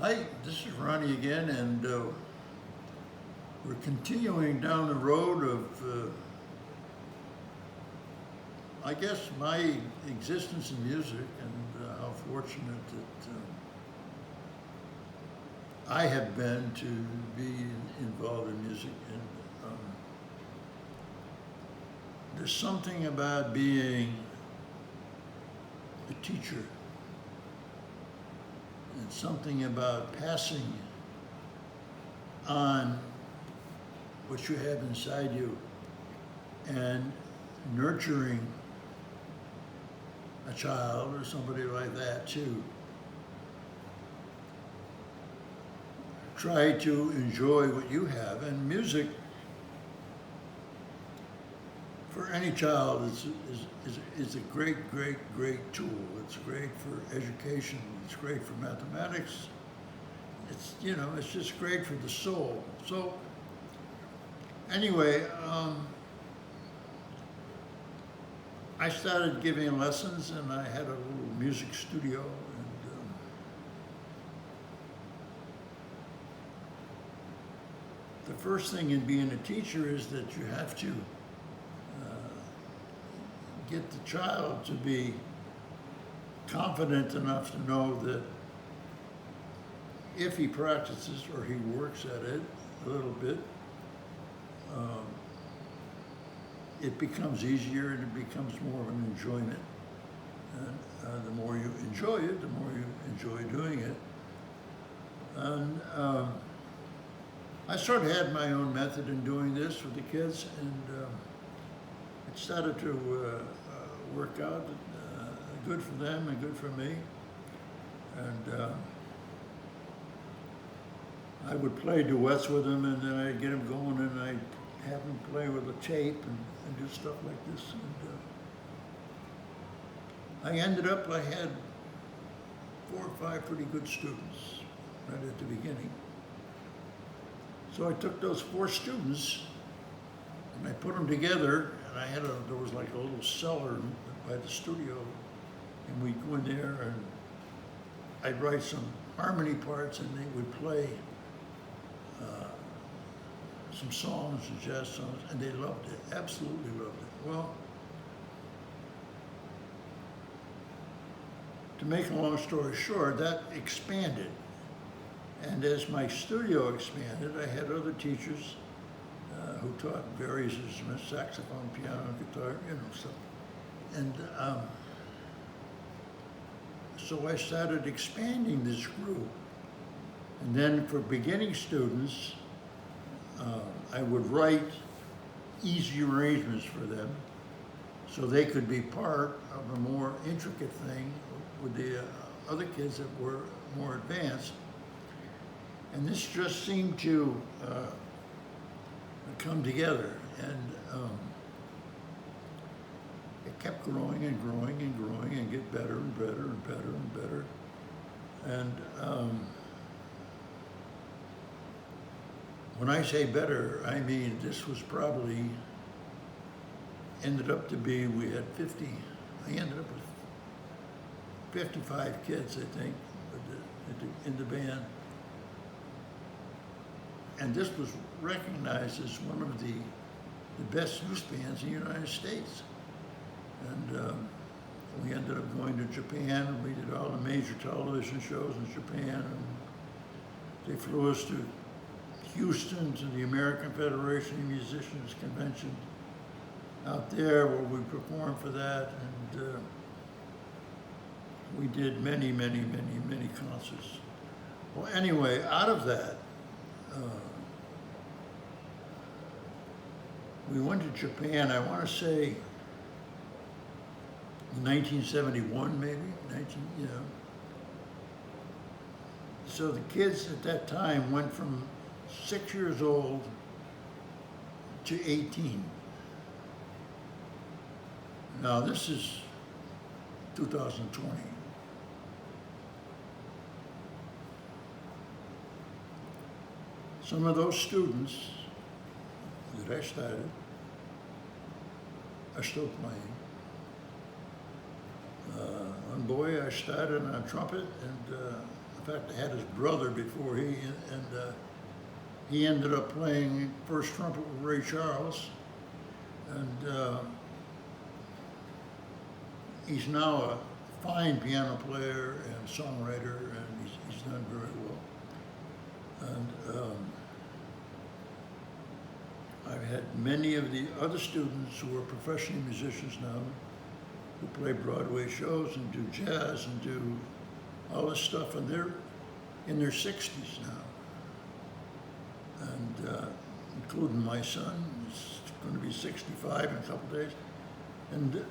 Hi, this is Ronnie again, and we're continuing down the road of, I guess, my existence in music and how fortunate that I have been to be involved in music. And there's something about being a teacher and something about passing on what you have inside you and nurturing a child or somebody like that to try to enjoy what you have. And music for any child is a great tool. It's great for education. It's great for mathematics. It's just great for the soul. So anyway, I started giving lessons, and I had a little music studio. And the first thing in being a teacher is that you have to get the child to be confident enough to know that if he practices or he works at it a little bit, it becomes easier and it becomes more of an enjoyment. And the more you enjoy it, the more you enjoy doing it. And I sort of had my own method in doing this with the kids, and it started to work out good for them and good for me. And I would play duets with them, and then I'd get them going, and I'd have them play with a tape and do stuff like this. And I had 4 or 5 pretty good students right at the beginning. So I took those 4 students and I put them together, and there was like a little cellar by the studio, and we'd go in there and I'd write some harmony parts, and they would play some songs and jazz songs, and they loved it, absolutely loved it. Well, to make a long story short, that expanded. And as my studio expanded, I had other teachers who taught various instruments, saxophone, piano, guitar, stuff. And so I started expanding this group. And then for beginning students, I would write easy arrangements for them so they could be part of a more intricate thing with the other kids that were more advanced. And this just seemed to come together, and it kept growing and growing and growing and get better and better and better and better. And when I say better, I mean this was probably ended up to be, we had 50, I ended up with 55 kids, I think, in the band. And this was recognized as one of the best youth bands in the United States. And we ended up going to Japan, and we did all the major television shows in Japan. And they flew us to Houston to the American Federation of Musicians Convention out there, where we performed for that. And we did many concerts. Well, anyway, out of that, we went to Japan, I want to say in 1971, maybe, So the kids at that time went from 6 years old to 18. Now this is 2020. Some of those students that I started are still playing. One boy I started on trumpet, and In fact, I had his brother before he ended up playing first trumpet with Ray Charles, and he's now a fine piano player and songwriter, and he's done very well. And I've had many of the other students who are professional musicians now, who play Broadway shows and do jazz and do all this stuff, and they're in their 60s now. And including my son, he's going to be 65 in a couple days. And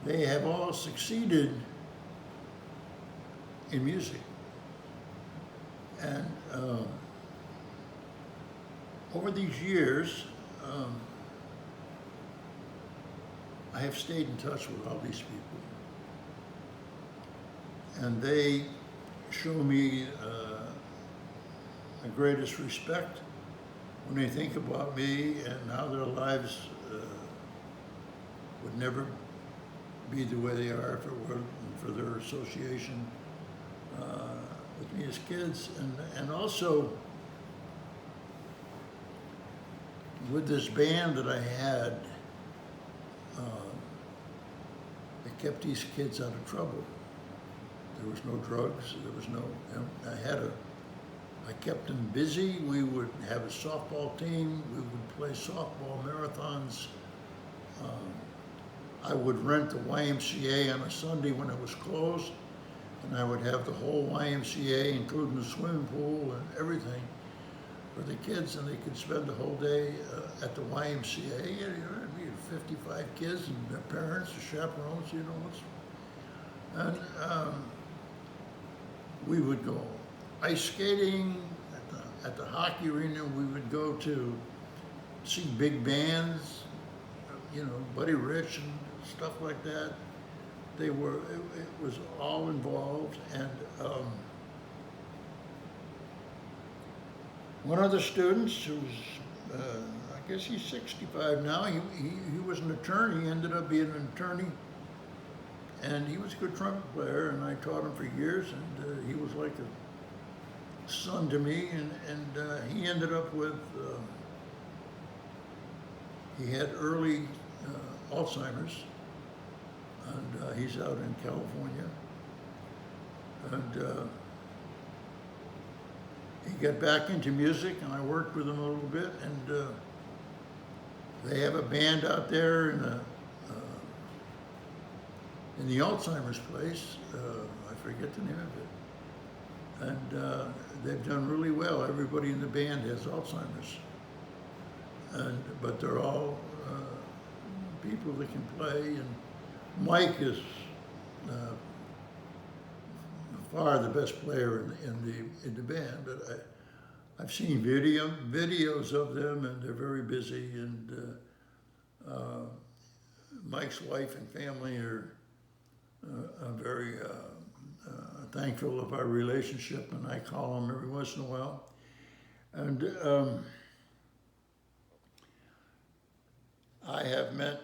they have all succeeded in music. And over these years, I have stayed in touch with all these people. And they show me the greatest respect when they think about me and how their lives would never be the way they are if it weren't for their association with me as kids, and also with this band that I had, it kept these kids out of trouble. There was no drugs, there was no, I kept them busy. We would have a softball team, we would play softball marathons. I would rent the YMCA on a Sunday when it was closed, and I would have the whole YMCA, including the swimming pool and everything, for the kids, and they could spend the whole day at the YMCA. You know, it'd be 55 kids and their parents, the chaperones, you know. And we would go ice skating at the hockey arena. We would go to see big bands, you know, Buddy Rich and stuff like that. They were, it was all involved. And one of the students who's, I guess he's 65 now, he was an attorney, he ended up being an attorney, and he was a good trumpet player, and I taught him for years, and he was like a son to me, and he ended up with, he had early Alzheimer's, and he's out in California, and he got back into music, and I worked with him a little bit, and they have a band out there in the Alzheimer's place. I forget the name of it, and they've done really well. Everybody in the band has Alzheimer's, but they're all people that can play. And Mike is far the best player in the band, but I've seen videos of them, and they're very busy. And Mike's wife and family are very thankful of our relationship, and I call them every once in a while. And I have met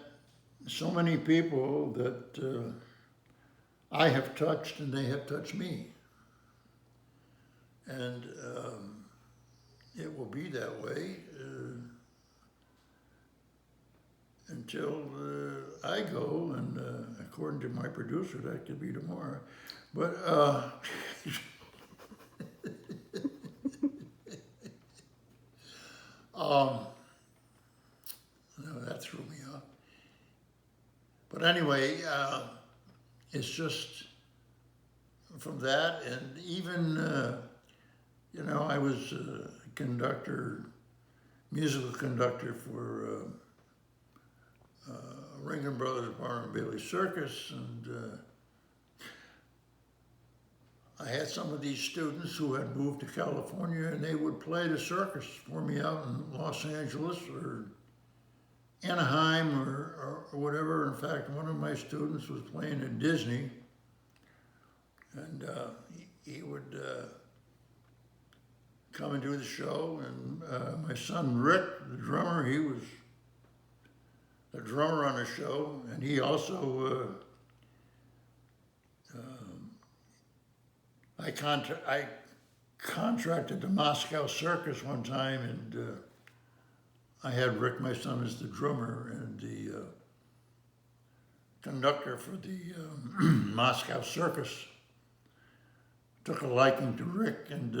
so many people that I have touched, and they have touched me. And it will be that way until I go, and according to my producer, that could be tomorrow. But no, that threw me off. But anyway, it's just from that, and even, you know, I was a conductor, musical conductor for Ringling Brothers Barnum Bailey Circus, and I had some of these students who had moved to California, and they would play the circus for me out in Los Angeles or Anaheim or whatever. In fact, one of my students was playing at Disney, and he would come and do the show. And my son Rick, the drummer, he was a drummer on the show, and he also I contracted the Moscow Circus one time, and I had Rick, my son, as the drummer, and the conductor for the Moscow Circus took a liking to Rick, and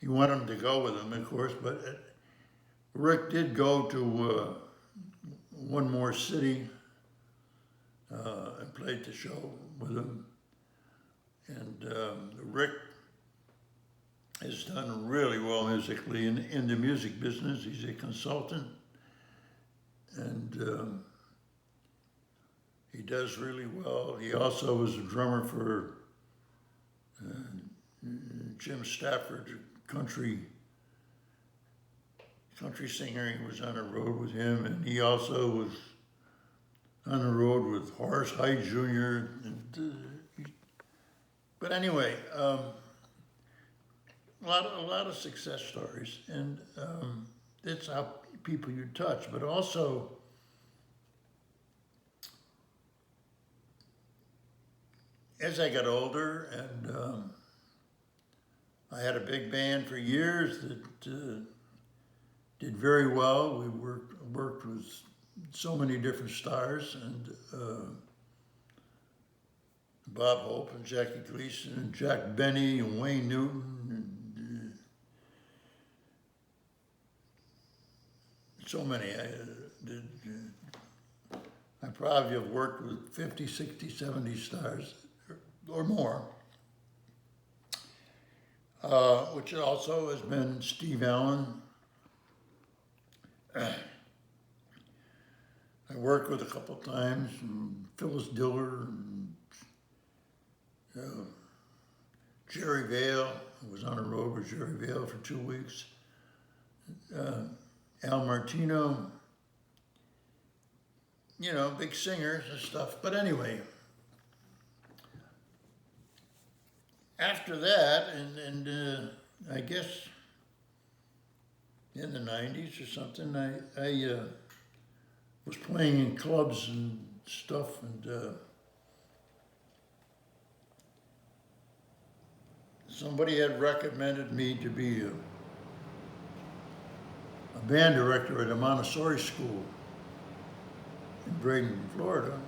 he wanted him to go with him, of course, but Rick did go to one more city and played the show with him. And Rick has done really well musically in the music business. He's a consultant, and he does really well. He also was a drummer for Jim Stafford, country singer. He was on the road with him, and he also was on the road with Horace Hyde Jr. But anyway, a lot of success stories, and that's how people you touch. But also, as I got older, and I had a big band for years that did very well. We worked with so many different stars, and Bob Hope and Jackie Gleason and Jack Benny and Wayne Newton and so many. I probably have worked with 50, 60, 70 stars or more, which also has been Steve Allen. I worked with a couple times, and Phyllis Diller, and Jerry Vale. I was on a road with Jerry Vale for 2 weeks. Al Martino, big singers and stuff. But anyway, after that, and I guess in the 90s or something, I was playing in clubs and stuff, and somebody had recommended me to be a band director at a Montessori school in Bradenton, Florida.